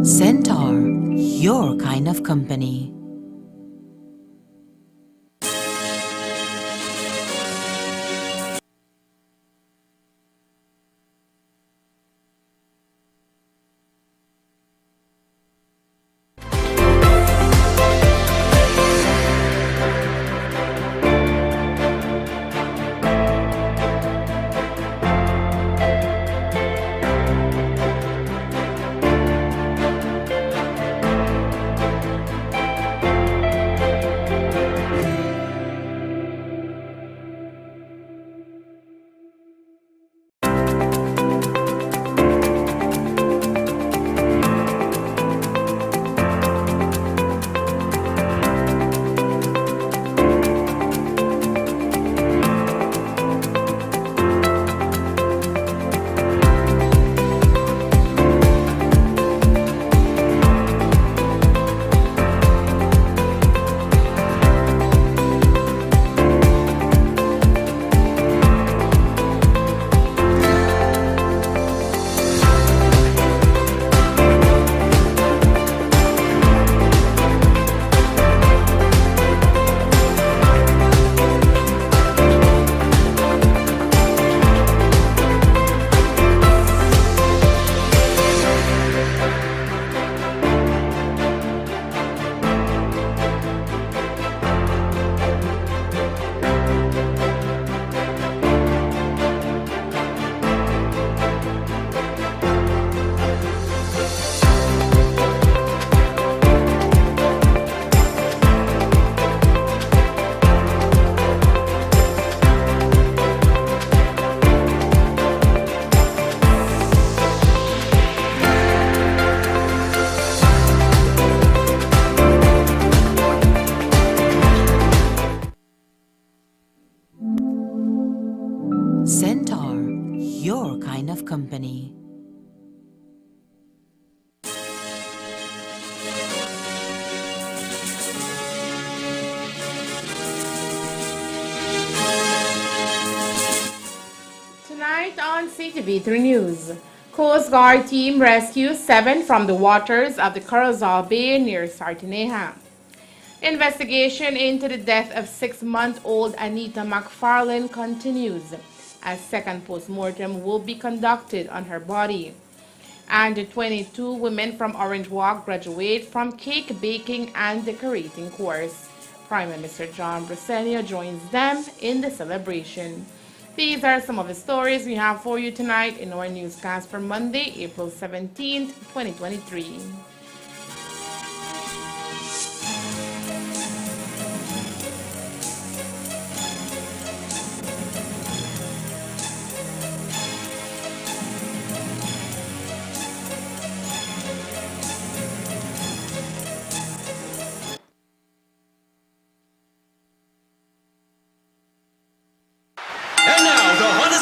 Centaur, your kind of company. Centaur, your kind of company. Tonight on CTV3 News, Coast Guard team rescues 7 from the waters of the Curacao Bay near Sardinia. Investigation into the death of 6-month-old Anita McFarlane continues, as second post-mortem will be conducted on her body. And 22 women from Orange Walk graduate from cake baking and decorating course. Prime Minister John Briceño joins them in the celebration. These are some of the stories we have for you tonight in our newscast for Monday, April 17th, 2023.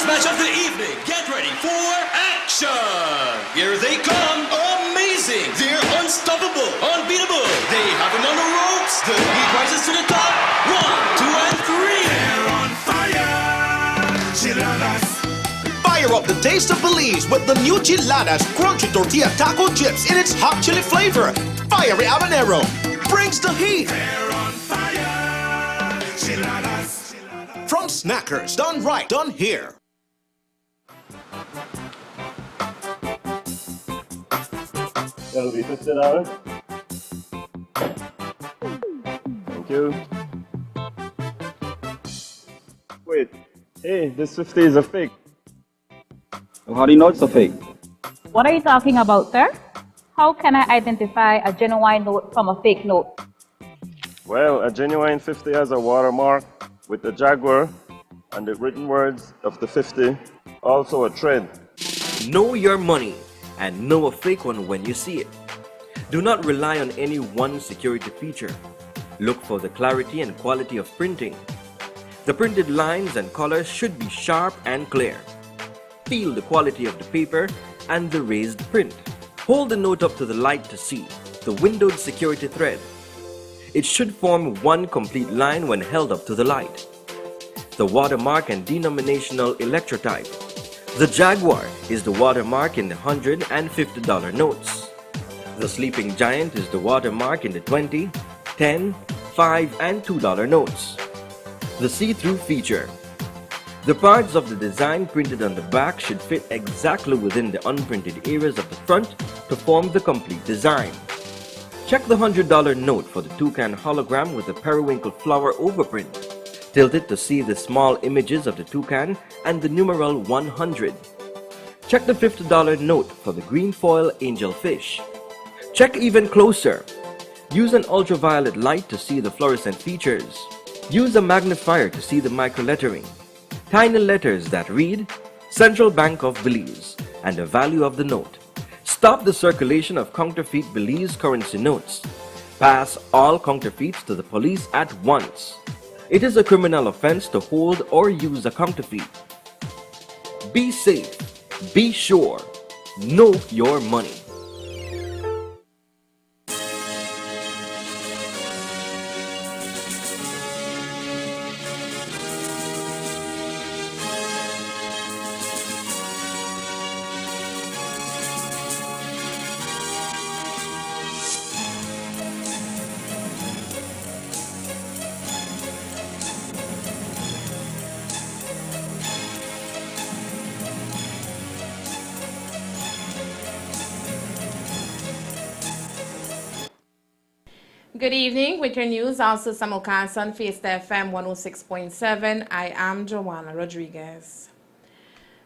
Match of the evening. Get ready for action. Here they come. Amazing. They're unstoppable. Unbeatable. They have him on the ropes. The heat rises to the top. 1, 2, and 3. They're on fire. Chiladas. Fire up the taste of Belize with the new Chiladas crunchy tortilla taco chips in its hot chili flavor. Fiery habanero brings the heat. They're on fire. Chiladas. From Snackers, done right, done here. That'll be $50. Thank you. Wait, hey, this 50 is a fake. How do you know it's a fake? What are you talking about, sir? How can I identify a genuine note from a fake note? Well, a genuine 50 has a watermark with the jaguar and the written words of the 50, also a thread. Know your money and know a fake one when you see it. Do not rely on any one security feature. Look for the clarity and quality of printing. The printed lines and colors should be sharp and clear. Feel the quality of the paper and the raised print. Hold the note up to the light to see the windowed security thread. It should form one complete line when held up to the light. The watermark and denominational electrotype. The Jaguar is the watermark in the $100 and $50 notes. The sleeping giant is the watermark in the 20, 10, 5, and $2 notes. The see-through feature. The parts of the design printed on the back should fit exactly within the unprinted areas of the front to form the complete design. Check the $100 note for the toucan hologram with the periwinkle flower overprint. Tilt it to see the small images of the toucan and the numeral 100. Check the $50 note for the green foil angelfish. Check even closer. Use an ultraviolet light to see the fluorescent features. Use a magnifier to see the microlettering. Tiny letters that read Central Bank of Belize and the value of the note. Stop the circulation of counterfeit Belize currency notes. Pass all counterfeits to the police at once. It is a criminal offense to hold or use a counterfeit. Be safe. Be sure. Know your money. Good evening. With your news, also simulcast on Fiesta FM 106.7. I am Joanna Rodriguez.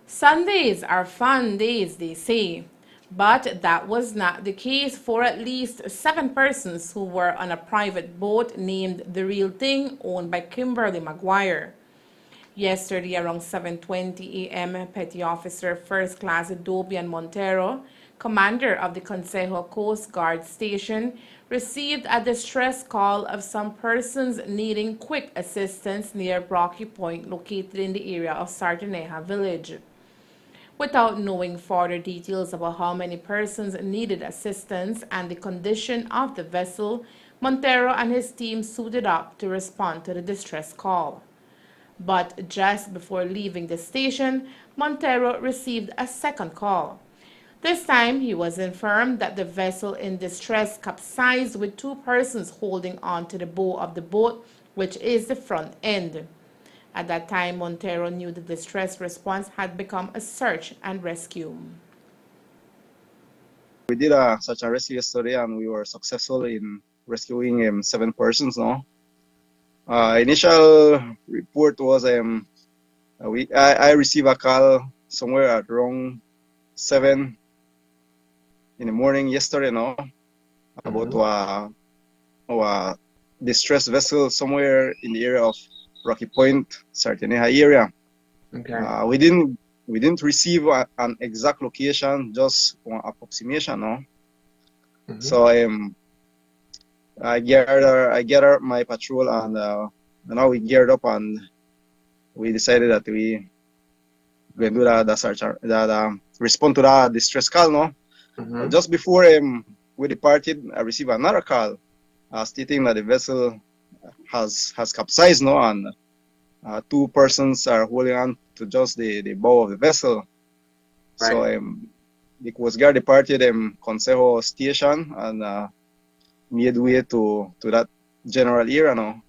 Sundays are fun days, they say. But that was not the case for at least 7 persons who were on a private boat named The Real Thing, owned by Kimberly Maguire. Yesterday around 7:20 a.m., Petty Officer First Class Dobian Montero, commander of the Consejo Coast Guard Station, received a distress call of some persons needing quick assistance near Rocky Point, located in the area of Sardineja village. Without knowing further details about how many persons needed assistance and the condition of the vessel, Montero and his team suited up to respond to the distress call. But just before leaving the station, Montero received a second call. This time, he was informed that the vessel in distress capsized with 2 persons holding on to the bow of the boat, which is the front end. At that time, Montero knew the distress response had become a search and rescue. We did such a rescue yesterday, and we were successful in rescuing 7 persons now. Initial report was I received a call somewhere at around 7 in the morning yesterday now about a distressed vessel somewhere in the area of Rocky Point, Sardineja area. Okay. We didn't receive an exact location, just an approximation now. So I gathered my patrol, and now we geared up, and we decided that we going to do the search, respond to that distress call now. Just before we departed, I received another call stating that the vessel has capsized now, and 2 persons are holding on to just the bow of the vessel. Right. So the Coast Guard departed Consejo Station and made way to that general area now.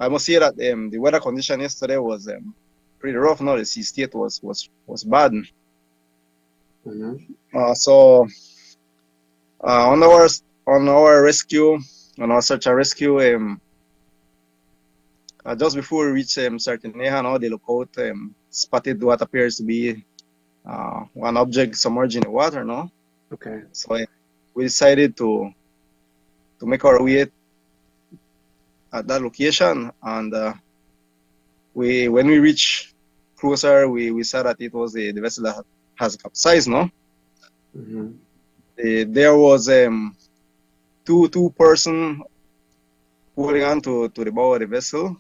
I must say that the weather condition yesterday was pretty rough now. The sea state was bad. So on our rescue, on our search and rescue, just before we reached Sardineja, now the lookout spotted what appears to be one object submerged in the water now. Okay. So we decided to make our way at that location, and when we reached closer, we saw that it was the vessel that has capsized now. There was 2 persons holding on to the bow of the vessel.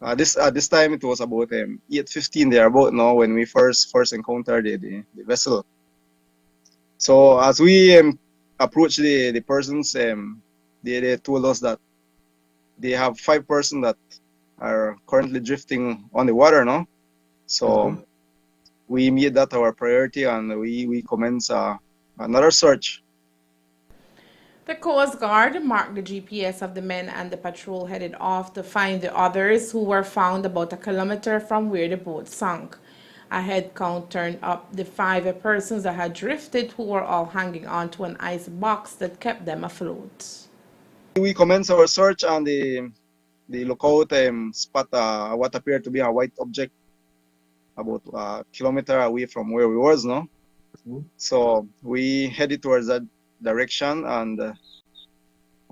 At this time it was about 8:15 thereabout now when we first encountered the vessel. So as we approached the persons, they told us that they have 5 persons that are currently drifting on the water now. So we made that our priority, and we commenced a another search. The Coast Guard marked the GPS of the men and the patrol headed off to find the others who were found about a kilometer from where the boat sunk. A head count turned up the 5 persons that had drifted who were all hanging onto an ice box that kept them afloat. We commenced our search on the lookout spot what appeared to be a white object about a kilometer away from where we was, no? So we headed towards that direction, and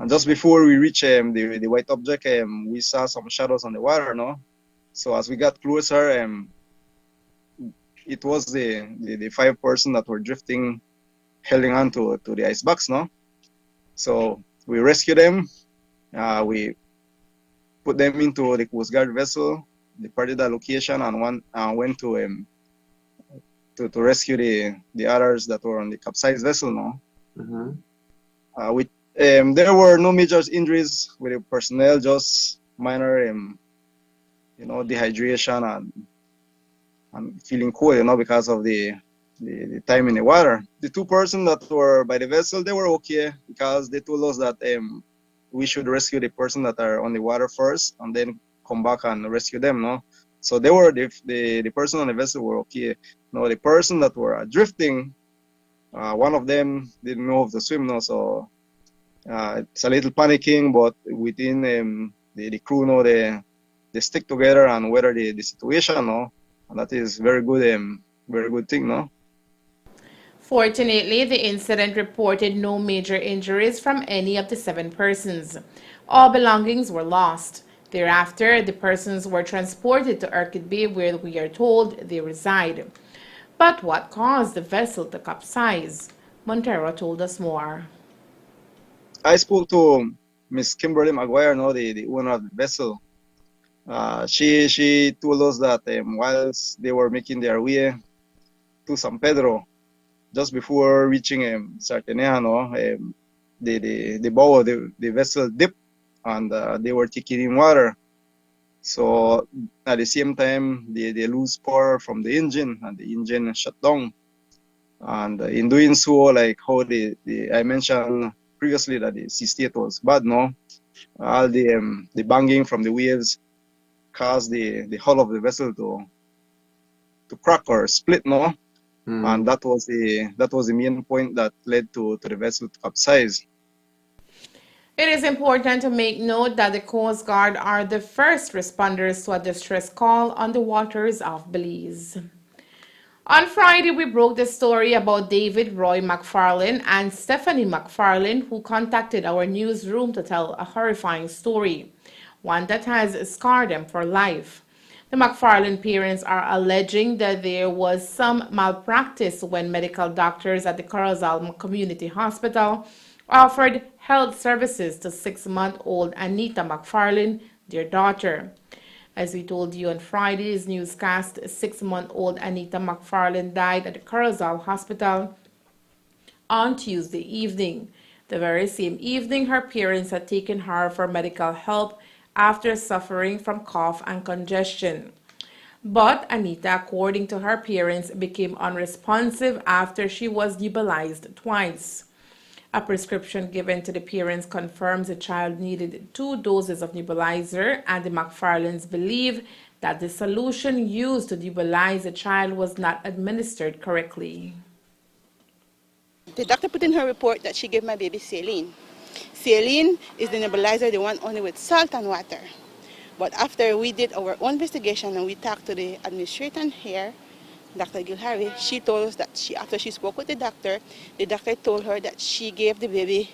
just before we reached the white object, we saw some shadows on the water, no? So as we got closer, it was the 5 persons that were drifting, holding on to the ice box, no? So we rescued them. We put them into the Coast Guard vessel, departed the location, and went to rescue the others that were on the capsized vessel, no? There were no major injuries with the personnel, just minor, dehydration and feeling cold, because of the time in the water. The 2 persons that were by the vessel, they were okay because they told us that we should rescue the person that are on the water first and then come back and rescue them, no? So they were the person on the vessel were okay. No, the person that were drifting, one of them didn't know how to swim, no, so it's a little panicking, but within the crew, no, they stick together and weather the situation, no, and that is very good thing, no. Fortunately, the incident reported no major injuries from any of the 7 persons. All belongings were lost. Thereafter, the persons were transported to Orchid Bay, where we are told they reside. But what caused the vessel to capsize? Montero told us more. I spoke to Miss Kimberly Maguire, no, the owner of the vessel. She told us that whilst they were making their way to San Pedro, just before reaching Sartenea, no, the bow of the vessel dipped and they were taking in water. So at the same time, they lose power from the engine and the engine shut down. And in doing so, like how I mentioned previously that the sea state was bad, no? All the banging from the waves caused the hull of the vessel to crack or split, no? And that was the main point that led to the vessel to capsize. It is important to make note that the Coast Guard are the first responders to a distress call on the waters of Belize. On Friday, we broke the story about David Roy McFarlane and Stephanie McFarlane, who contacted our newsroom to tell a horrifying story, one that has scarred them for life. The McFarlane parents are alleging that there was some malpractice when medical doctors at the Corozal Community Hospital offered health services to 6-month-old Anita McFarlane, their daughter. As we told you on Friday's newscast, 6-month-old Anita McFarlane died at the Corozal Hospital on Tuesday evening. The very same evening, her parents had taken her for medical help after suffering from cough and congestion. But Anita, according to her parents, became unresponsive after she was nebulized twice. A prescription given to the parents confirms the child needed 2 doses of nebulizer, and the McFarlanes believe that the solution used to nebulize the child was not administered correctly. The doctor put in her report that she gave my baby saline. Saline is the nebulizer, the one only with salt and water. But after we did our own investigation and we talked to the administrator here, Dr. Gilharry, she told us that after she spoke with the doctor told her that she gave the baby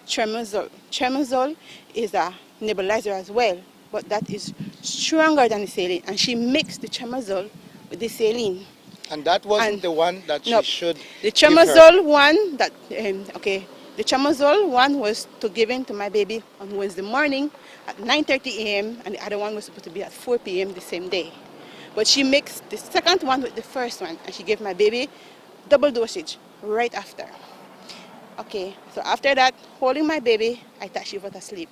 Tremazole. Tremazole is a nebulizer as well, but that is stronger than the saline. And she mixed the Tremazole with the saline. And that wasn't the one that she should the Tremazole one that the Tremazole one was to give in to my baby on Wednesday morning at 9:30 a.m. and the other one was supposed to be at 4 p.m. the same day. But she mixed the second one with the first one and she gave my baby double dosage right after. Okay, so after that, holding my baby, I thought she was asleep.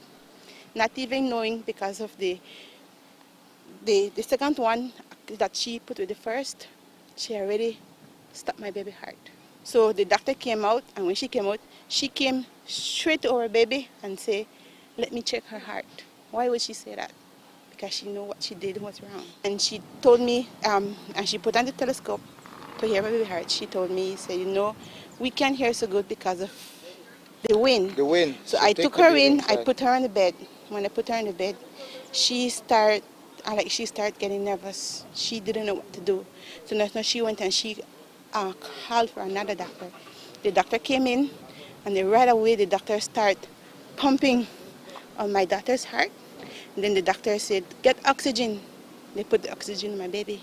Not even knowing because of the second one that she put with the first, she already stopped my baby's heart. So the doctor came out, and when she came straight to our baby and say, "Let me check her heart." Why would she say that? Because she knew what she did was wrong. And she told me, and she put on the telescope to hear my baby heart. She told me, said, we can't hear so good because of the wind. The wind. So I took her in, I put her on the bed. When I put her on the bed, she started getting nervous. She didn't know what to do. So now she went and she called for another doctor. The doctor came in, and then right away the doctor started pumping on my daughter's heart. And then the doctor said, "Get oxygen." They put the oxygen in my baby.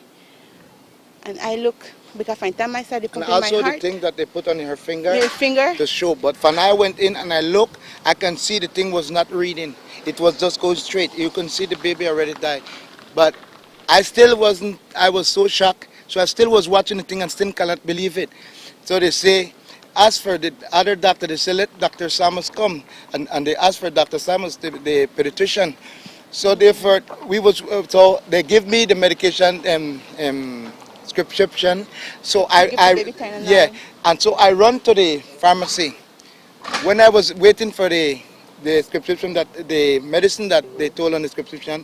And I look, because from the time I started pumping my heart. And also the thing that they put on her finger. The finger. To show. But when I went in and I looked, I can see the thing was not reading. It was just going straight. You can see the baby already died. But I still wasn't, I was so shocked. So I still was watching the thing and still cannot believe it. So they say, ask for the other doctor, they say, let Dr. Samus come. And they asked for Dr. Samus, the pediatrician. So therefore, so they give me the medication prescription. So and so I run to the pharmacy. When I was waiting for the prescription, that the medicine that they told on the prescription,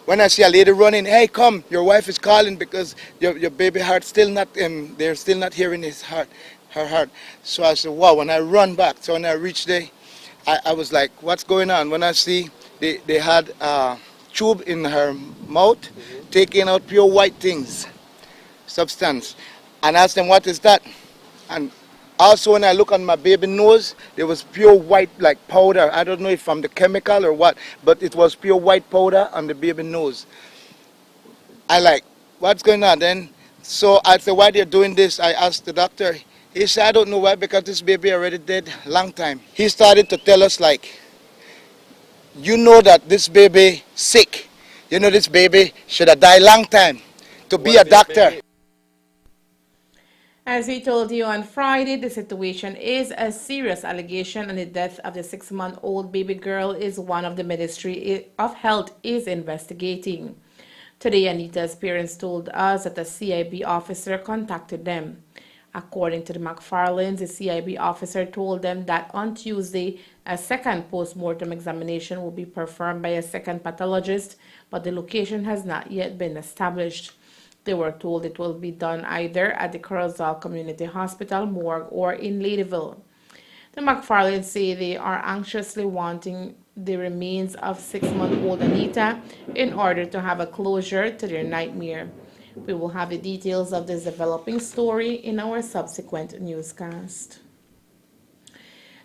when I see a lady running, "Hey, come, your wife is calling because your baby heart still not, they're still not hearing her heart." So I said, wow, when I run back, so when I reached there, I was like, what's going on? When I see they had a tube in her mouth, taking out pure white things, substance. And I asked them, what is that? And also when I look on my baby nose, there was pure white like powder. I don't know if from the chemical or what, but it was pure white powder on the baby nose. I like, what's going on then? So I said, why they're doing this? I asked the doctor. He said, I don't know why, because this baby already dead long time. He started to tell us like, you know that this baby sick. You know this baby should have died long time to be a doctor. As we told you on Friday, the situation is a serious allegation, and the death of the 6-month-old baby girl is one of the Ministry of Health is investigating. Today, Anita's parents told us that a CIB officer contacted them. According to the McFarlanes, the CIB officer told them that on Tuesday, a second post-mortem examination will be performed by a second pathologist, but the location has not yet been established. They were told it will be done either at the Corozal Community Hospital morgue or in Ladyville. The McFarlanes say they are anxiously wanting the remains of 6-month-old Anita in order to have a closure to their nightmare. We will have the details of this developing story in our subsequent newscast.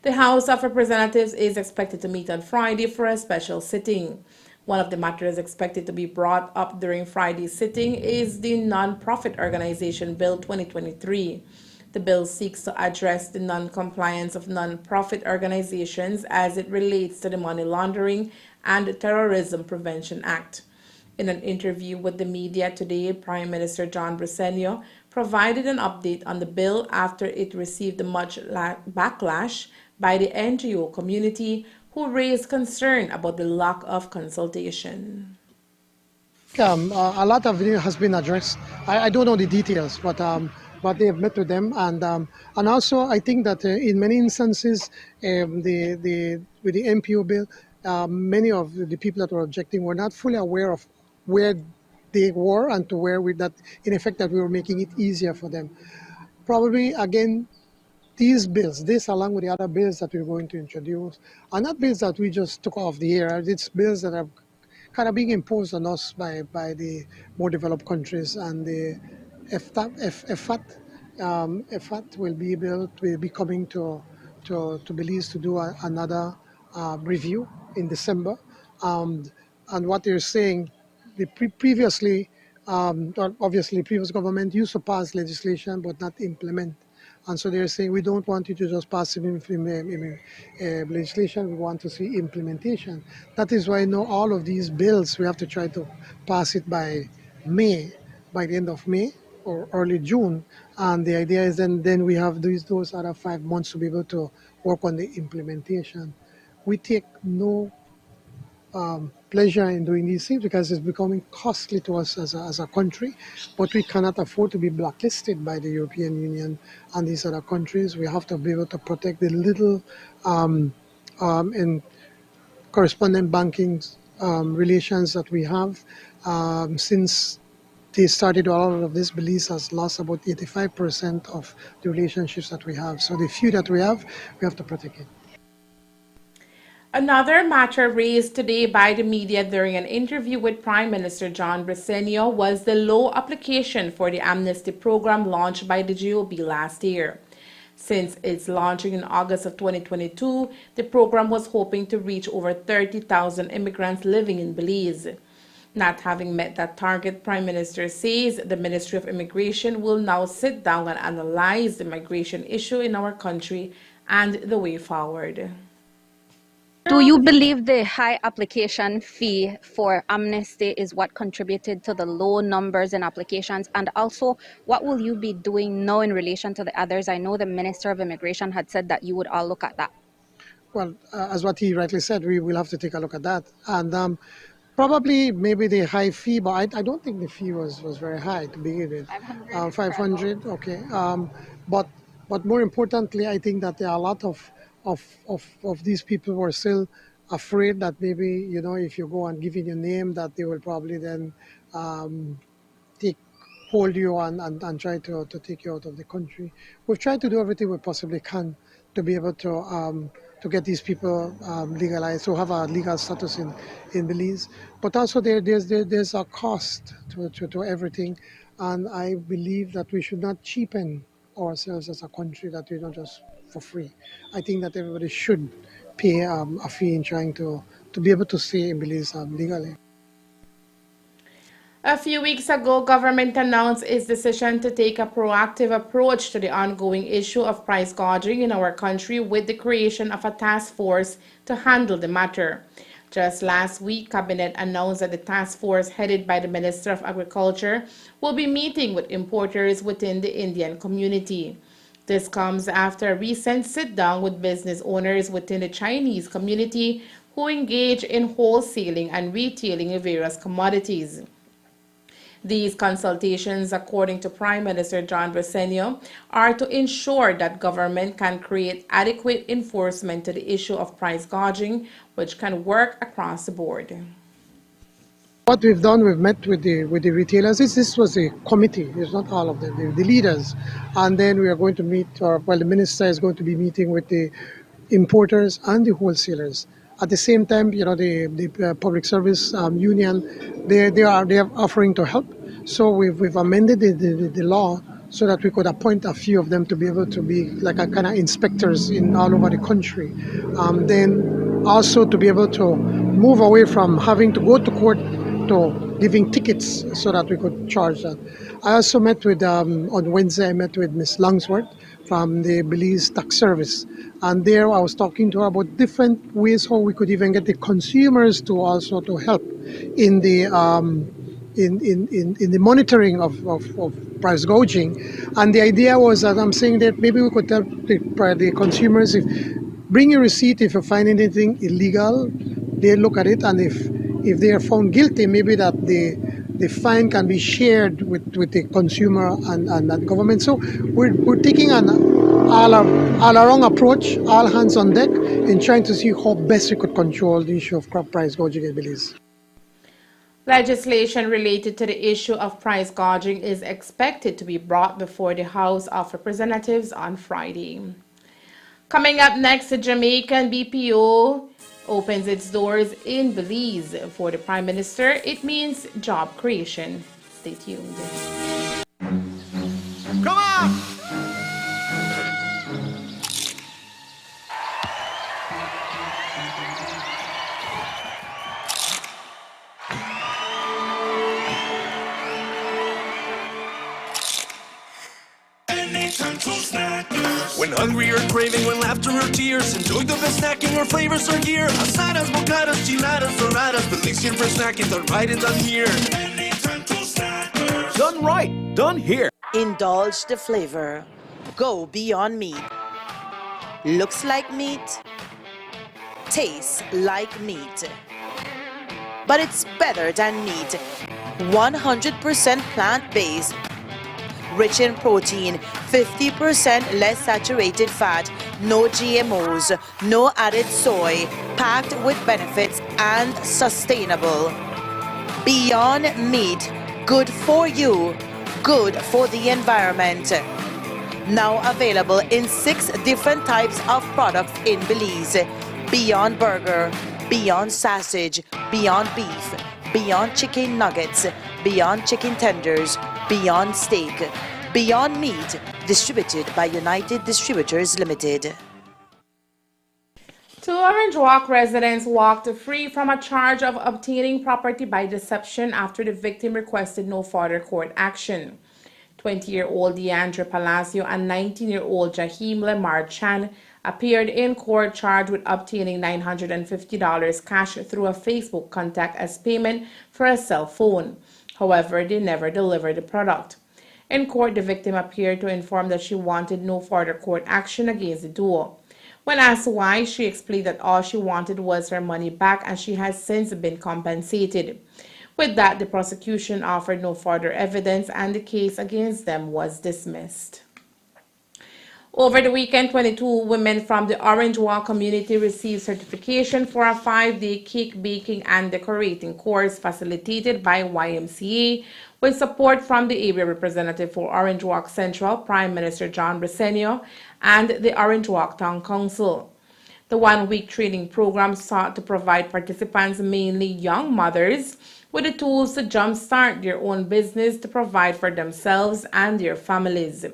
The House of Representatives is expected to meet on Friday for a special sitting. One of the matters expected to be brought up during Friday's sitting is the Non-Profit Organization Bill 2023. The bill seeks to address the non-compliance of non-profit organizations as it relates to the Money Laundering and Terrorism Prevention Act. In an interview with the media today, Prime Minister John Briceño provided an update on the bill after it received much backlash by the NGO community, who raised concern about the lack of consultation. A lot of it has been addressed. I don't know the details, but they have met with them, and also I think that in many instances, with the MPO bill, many of the people that were objecting were not fully aware of where they were and to where that in effect that we were making it easier for them. Probably again, these bills, this along with the other bills that we're going to introduce, are not bills that we just took off the air. It's bills that are kind of being imposed on us by the more developed countries, and the EFAT will be coming to Belize to do another review in December, and what they're saying, previously, obviously, previous government used to pass legislation but not implement. And so they're saying, we don't want you to just pass legislation, we want to see implementation. That is why now all of these bills, we have to try to pass it by the end of May or early June. And the idea is then we have those other 5 months to be able to work on the implementation. We take no pleasure in doing these things because it's becoming costly to us as a country, but we cannot afford to be blacklisted by the European Union and these other countries. We have to be able to protect the little and correspondent banking relations that we have. Since they started all of this, Belize has lost about 85% of the relationships that we have. So the few that we have to protect it. Another matter raised today by the media during an interview with Prime Minister John Bresenio was the low application for the Amnesty program launched by the GOB last year. Since its launching in August of 2022, the program was hoping to reach over 30,000 immigrants living in Belize. Not having met that target, Prime Minister says the Ministry of Immigration will now sit down and analyze the migration issue in our country and the way forward. Do you believe the high application fee for Amnesty is what contributed to the low numbers in applications? And also, what will you be doing now in relation to the others? I know the Minister of Immigration had said that you would all look at that. Well, as what he rightly said, we will have to take a look at that. And probably maybe the high fee, but I don't think the fee was very high to begin with. 500, okay. But more importantly, I think that there are a lot of these people who are still afraid that maybe, if you go and give in your name, that they will probably then hold you and try to take you out of the country. We've tried to do everything we possibly can to be able to get these people legalized, to have a legal status in Belize. But also there's a cost to everything, and I believe that we should not cheapen ourselves as a country, that we don't just for free. I think that everybody should pay a fee in trying to be able to stay in Belize legally. A few weeks ago, government announced its decision to take a proactive approach to the ongoing issue of price gouging in our country with the creation of a task force to handle the matter. Just last week, Cabinet announced that the task force headed by the Minister of Agriculture will be meeting with importers within the Indian community. This comes after a recent sit-down with business owners within the Chinese community who engage in wholesaling and retailing of various commodities. These consultations, according to Prime Minister John Bresenio, are to ensure that government can create adequate enforcement to the issue of price gouging, which can work across the board. What we've done, we've met with the retailers. This was a committee. It's not all of them, the leaders. And then we are going to meet, the minister is going to be meeting with the importers and the wholesalers. At the same time, the public service union, they are offering to help. So we've amended the law so that we could appoint a few of them to be able to be like a kind of inspectors in all over the country. Then also to be able to move away from having to go to court to giving tickets so that we could charge that. I also met with, on Wednesday, I met with Ms. Langsworth from the Belize Tax Service. And there I was talking to her about different ways how we could even get the consumers to also to help in the in the monitoring of price gouging. And the idea was that I'm saying that maybe we could help the consumers, if bring your receipt if you find anything illegal, they look at it, and if they are found guilty, maybe that the fine can be shared with the consumer and the government. So we're taking an all-around approach, all hands on deck, in trying to see how best we could control the issue of crop price gouging in Belize. Legislation related to the issue of price gouging is expected to be brought before the House of Representatives on Friday. Coming up next, the Jamaican BPO opens its doors in Belize. For the Prime Minister, it means job creation. Stay tuned. Come on! When hungry or craving, when laughter or tears, enjoy the best snacking or flavors are here. Asadas, bocadas, chiladas, doradas, delicious for snacking, done right and done here. Done right, done here. Indulge the flavor. Go beyond meat. Looks like meat. Tastes like meat. but it's better than meat. 100% plant-based, rich in protein, 50% less saturated fat, no GMOs, no added soy, packed with benefits and sustainable. Beyond meat, good for you, good for the environment. Now available in 6 different types of products in Belize. Beyond burger, beyond sausage, beyond beef, beyond chicken nuggets, beyond chicken tenders, beyond steak, beyond meat, distributed by United Distributors Limited. 2 Orange Walk residents walked free from a charge of obtaining property by deception after the victim requested no further court action. 20-year-old Deandra Palacio and 19-year-old Jaheem Lemar Chan appeared in court charged with obtaining $950 cash through a Facebook contact as payment for a cell phone. However, they never delivered the product. In court, the victim appeared to inform that she wanted no further court action against the duo. When asked why, she explained that all she wanted was her money back and she has since been compensated. With that, the prosecution offered no further evidence and the case against them was dismissed. Over the weekend, 22 women from the Orange Walk community received certification for a 5-day cake baking and decorating course facilitated by YMCA with support from the area representative for Orange Walk Central, Prime Minister John Bresenio, and the Orange Walk Town Council. The 1-week training program sought to provide participants, mainly young mothers, with the tools to jumpstart their own business to provide for themselves and their families.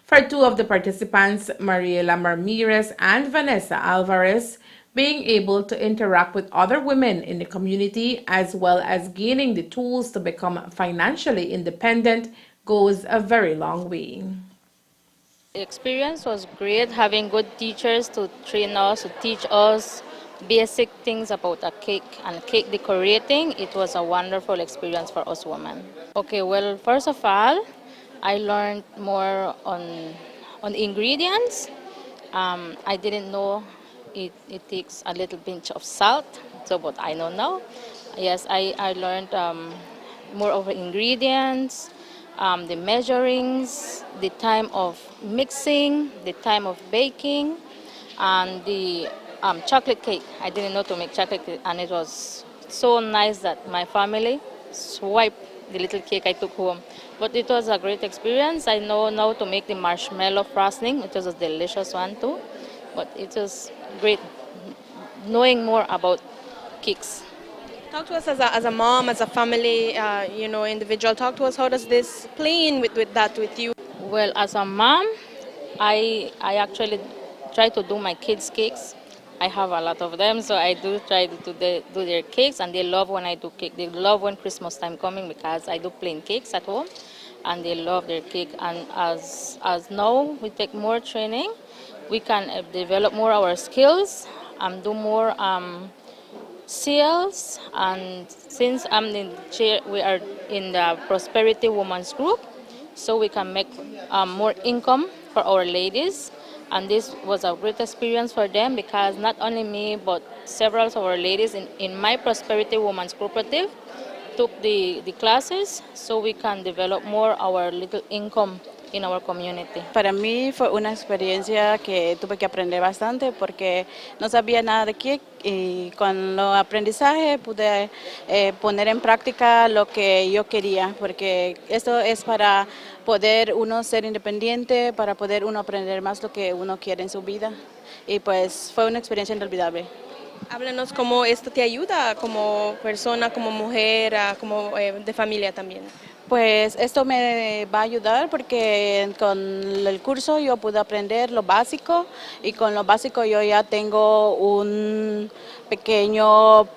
For 2 of the participants, Mariela Ramirez and Vanessa Alvarez, being able to interact with other women in the community as well as gaining the tools to become financially independent goes a very long way. The experience was great, having good teachers to train us, to teach us basic things about a cake and cake decorating. It was a wonderful experience for us women. Okay, well, first of all, I learned more on ingredients. I didn't know it takes a little pinch of salt, but I know now. Yes, I learned more over ingredients, the measurings, the time of mixing, the time of baking, and the chocolate cake. I didn't know to make chocolate cake, and it was so nice that my family swiped the little cake I took home. But it was a great experience. I know now to make the marshmallow frosting. It was a delicious one too. But it was great knowing more about cakes. Talk to us as a mom, as a family, individual. Talk to us. How does this play in with you? Well, as a mom, I actually try to do my kids' cakes. I have a lot of them, so I do try to do their cakes, and they love when I do cake. They love when Christmas time coming because I do plain cakes at home, and they love their cake. And as now we take more training, we can develop more our skills and do more sales. And since I'm in chair, we are in the Prosperity Women's Group, so we can make more income for our ladies. And this was a great experience for them because not only me, but several of our ladies in my Prosperity Women's Cooperative took the classes so we can develop more our little income in our community. Para mí fue una experiencia que tuve que aprender bastante porque no sabía nada de cake y con los aprendizaje pude poner en práctica lo que yo quería porque esto es para poder uno ser independiente, para poder uno aprender más lo que uno quiere en su vida y pues fue una experiencia inolvidable. Háblanos cómo esto te ayuda como persona, como mujer, como de familia también. Pues esto me va a ayudar porque con el curso yo pude aprender lo básico y con lo básico yo ya tengo un pequeño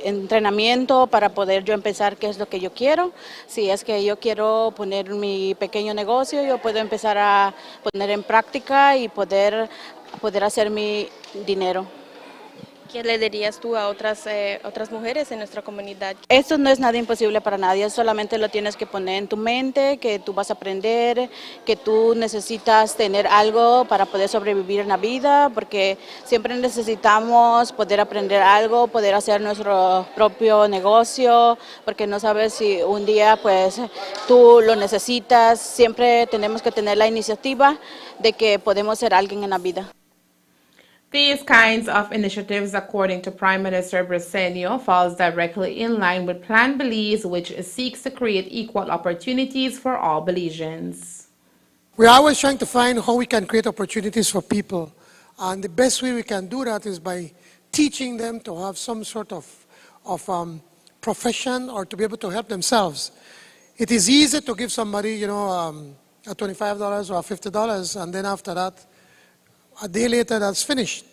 entrenamiento para poder yo empezar qué es lo que yo quiero. Si es que yo quiero poner mi pequeño negocio, yo puedo empezar a poner en práctica y poder hacer mi dinero. ¿Qué le dirías tú a otras mujeres en nuestra comunidad? Esto no es nada imposible para nadie, solamente lo tienes que poner en tu mente, que tú vas a aprender, que tú necesitas tener algo para poder sobrevivir en la vida, porque siempre necesitamos poder aprender algo, poder hacer nuestro propio negocio, porque no sabes si un día pues tú lo necesitas. Siempre tenemos que tener la iniciativa de que podemos ser alguien en la vida. These kinds of initiatives, according to Prime Minister Briceño, falls directly in line with Plan Belize, which seeks to create equal opportunities for all Belizeans. We're always trying to find how we can create opportunities for people. And the best way we can do that is by teaching them to have some sort of profession or to be able to help themselves. It is easy to give somebody, a $25 or $50, and then after that, a day later, that's finished.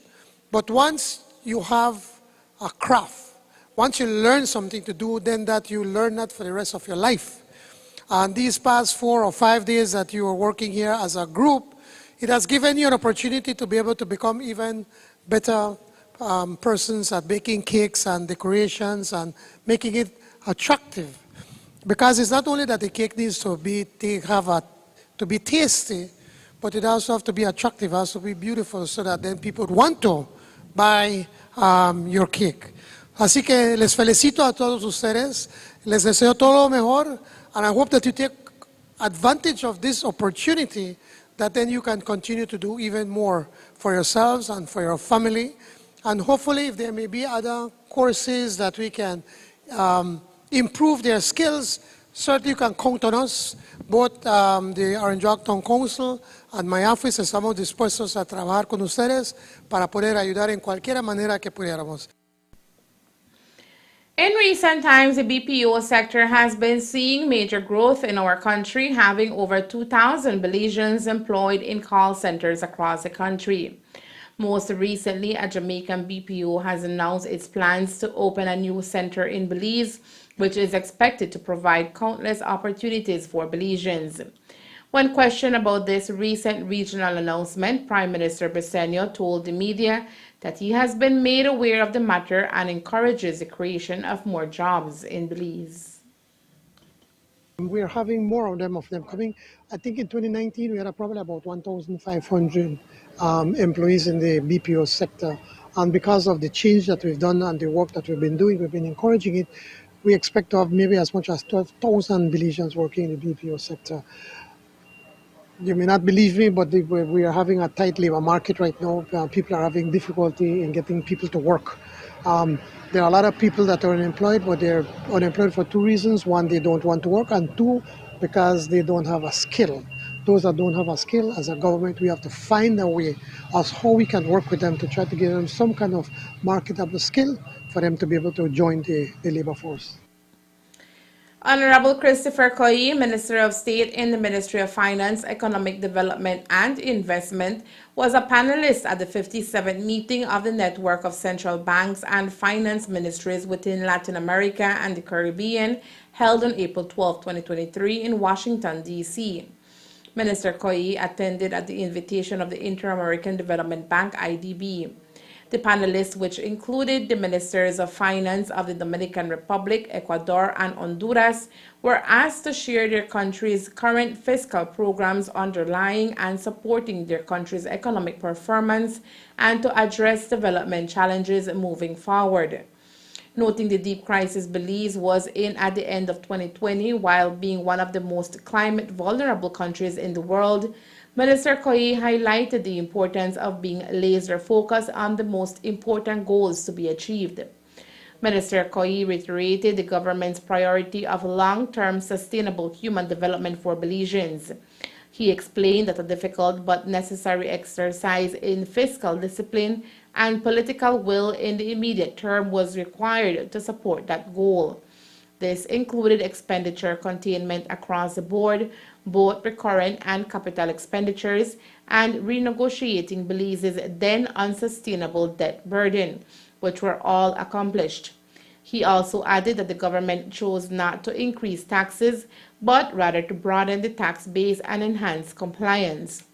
But once you have a craft, once you learn something to do, then that you learn that for the rest of your life. And these past 4 or 5 days that you are working here as a group, it has given you an opportunity to be able to become even better persons at baking cakes and decorations and making it attractive. Because it's not only that the cake needs to be tasty, but it also has to be attractive, it has to be beautiful, so that then people want to buy your cake. Así que les felicito a todos ustedes, les deseo todo lo mejor, and I hope that you take advantage of this opportunity, that then you can continue to do even more for yourselves and for your family. And hopefully, if there may be other courses that we can improve their skills, certainly you can count on us. Both the Orange Town Council and my office estamos dispuestos a trabajar con ustedes para poder ayudar en cualquier manera que pudiéramos. In recent times, the BPO sector has been seeing major growth in our country, having over 2,000 Belizeans employed in call centers across the country. Most recently, a Jamaican BPO has announced its plans to open a new center in Belize, which is expected to provide countless opportunities for Belizeans. When questioned about this recent regional announcement, Prime Minister Briceño told the media that he has been made aware of the matter and encourages the creation of more jobs in Belize. We're having more of them coming. I think in 2019 we had probably about 1,500 employees in the BPO sector. And because of the change that we've done and the work that we've been doing, we've been encouraging it. We expect to have maybe as much as 12,000 Belizeans working in the BPO sector. You may not believe me, but we are having a tight labor market right now. People are having difficulty in getting people to work. There are a lot of people that are unemployed, but they're unemployed for 2 reasons. One, they don't want to work, and 2, because they don't have a skill. Those that don't have a skill, as a government, we have to find a way as how we can work with them to try to give them some kind of marketable skill for them to be able to join the labor force. Honorable Christopher Koyi, Minister of State in the Ministry of Finance, Economic Development and Investment, was a panelist at the 57th meeting of the Network of Central Banks and Finance Ministries within Latin America and the Caribbean, held on April 12, 2023 in Washington, D.C. Minister Koyi attended at the invitation of the Inter-American Development Bank, IDB. The panelists, which included the Ministers of Finance of the Dominican Republic, Ecuador, and Honduras, were asked to share their country's current fiscal programs underlying and supporting their country's economic performance and to address development challenges moving forward. Noting the deep crisis Belize was in at the end of 2020, while being one of the most climate vulnerable countries in the world, Minister Koyi highlighted the importance of being laser-focused on the most important goals to be achieved. Minister Koyi reiterated the government's priority of long-term sustainable human development for Belizeans. He explained that a difficult but necessary exercise in fiscal discipline and political will in the immediate term was required to support that goal. This included expenditure containment across the board, both recurrent and capital expenditures, and renegotiating Belize's then unsustainable debt burden, which were all accomplished. He also added that the government chose not to increase taxes, but rather to broaden the tax base and enhance compliance.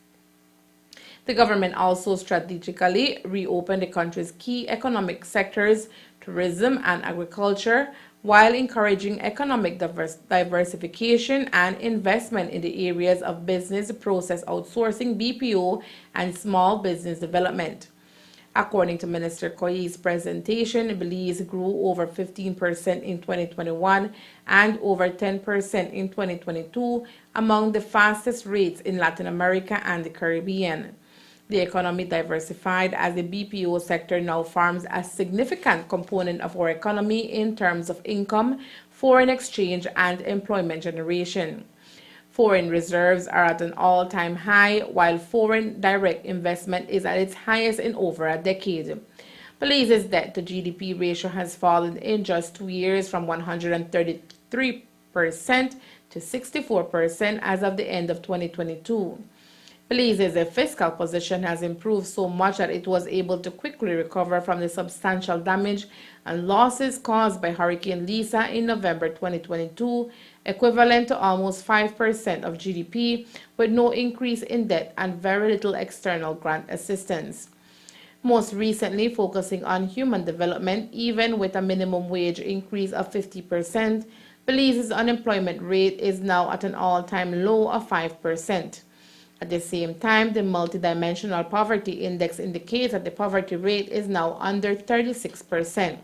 The government also strategically reopened the country's key economic sectors, tourism and agriculture, while encouraging economic diversification and investment in the areas of business process outsourcing, BPO, and small business development. According to Minister Koyi's presentation, Belize grew over 15% in 2021 and over 10% in 2022, among the fastest rates in Latin America and the Caribbean. The economy diversified as the BPO sector now forms a significant component of our economy in terms of income, foreign exchange, and employment generation. Foreign reserves are at an all-time high, while foreign direct investment is at its highest in over a decade. Belize's debt to GDP ratio has fallen in just 2 years from 133% to 64% as of the end of 2022. Belize's fiscal position has improved so much that it was able to quickly recover from the substantial damage and losses caused by Hurricane Lisa in November 2022, equivalent to almost 5% of GDP, with no increase in debt and very little external grant assistance. Most recently, focusing on human development, even with a minimum wage increase of 50%, Belize's unemployment rate is now at an all-time low of 5%. At the same time, the multidimensional poverty index indicates that the poverty rate is now under 36%.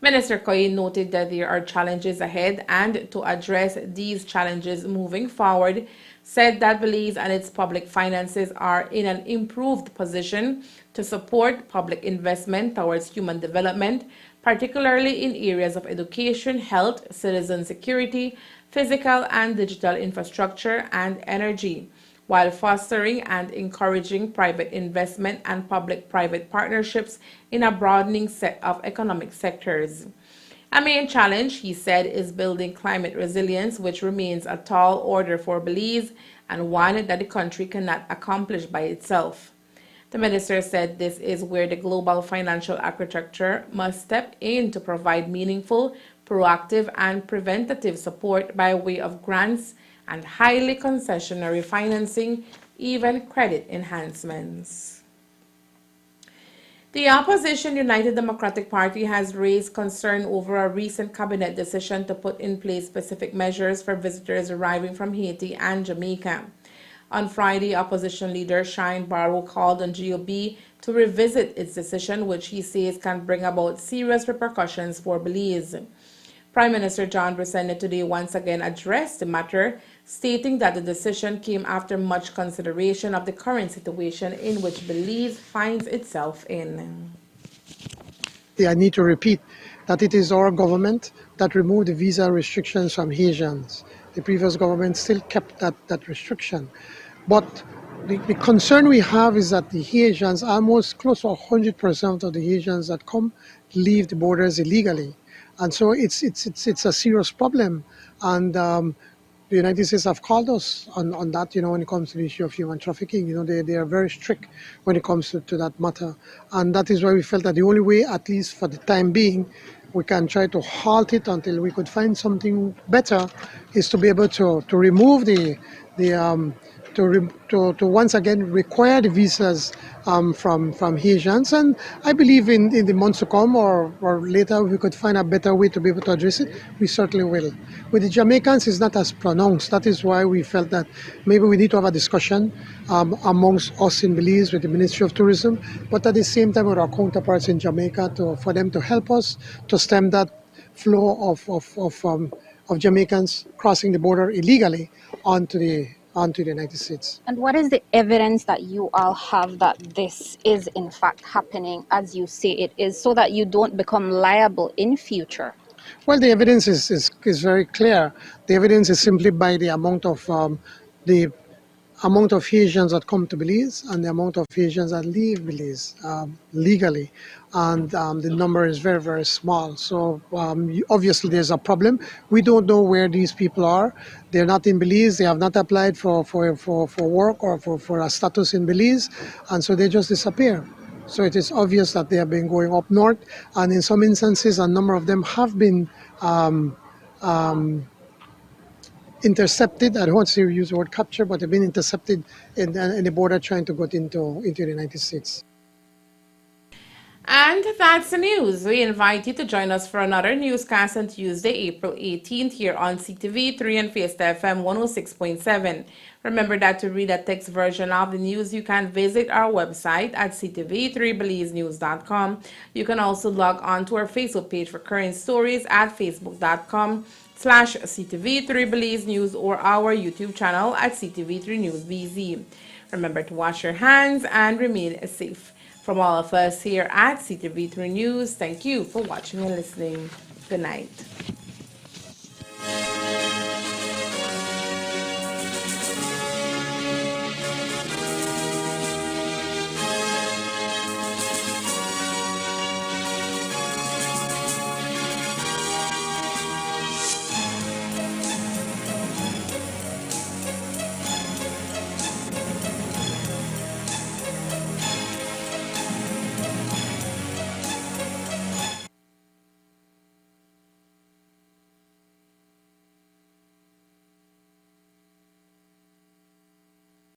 Minister Koyi noted that there are challenges ahead, and to address these challenges moving forward, said that Belize and its public finances are in an improved position to support public investment towards human development, particularly in areas of education, health, citizen security, physical and digital infrastructure, and energy, while fostering and encouraging private investment and public-private partnerships in a broadening set of economic sectors. A main challenge, he said, is building climate resilience, which remains a tall order for Belize and one that the country cannot accomplish by itself. The minister said this is where the global financial architecture must step in to provide meaningful, proactive, and preventative support by way of grants and highly concessionary financing, even credit enhancements. The opposition United Democratic Party has raised concern over a recent cabinet decision to put in place specific measures for visitors arriving from Haiti and Jamaica. On Friday, opposition leader Shine Barrow called on GOB to revisit its decision, which he says can bring about serious repercussions for Belize. Prime Minister John Bressende today once again addressed the matter, stating that the decision came after much consideration of the current situation in which Belize finds itself in. I need to repeat that it is our government that removed the visa restrictions from Haitians. The previous government still kept that restriction. But the concern we have is that the Haitians, almost close to 100% of the Haitians that come, leave the borders illegally. And so it's a serious problem. And the United States have called us on that, when it comes to the issue of human trafficking. They are very strict when it comes to that matter. And that is why we felt that the only way, at least for the time being, we can try to halt it until we could find something better, is to be able to remove to once again require the visas from Haitians. And I believe in the months to come or later, if we could find a better way to be able to address it, we certainly will. With the Jamaicans, it's not as pronounced. That is why we felt that maybe we need to have a discussion amongst us in Belize with the Ministry of Tourism, but at the same time with our counterparts in Jamaica for them to help us to stem that flow of Jamaicans crossing the border illegally onto the United States. And what is the evidence that you all have that this is in fact happening as you say it is, so that you don't become liable in future? Well, the evidence is very clear. The evidence is simply by the amount of Haitians that come to Belize and the amount of Haitians that leave Belize legally. And the number is very, very small. So obviously there's a problem. We don't know where these people are. They're not in Belize. They have not applied for work or for a status in Belize. And so they just disappear. So it is obvious that they have been going up north. And in some instances, a number of them have been intercepted. I don't want to use the word capture, but they've been intercepted in the border trying to go into the United States. And that's the news. We invite you to join us for another newscast on Tuesday, April 18th here on CTV3 and Fiesta FM 106.7. Remember that to read a text version of the news, you can visit our website at ctv3belizenews.com. You can also log on to our Facebook page for current stories at facebook.com/CTV3belizenews or our YouTube channel at CTV3 News BZ. Remember to wash your hands and remain safe. From all of us here at CTV3 News, thank you for watching and listening. Good night.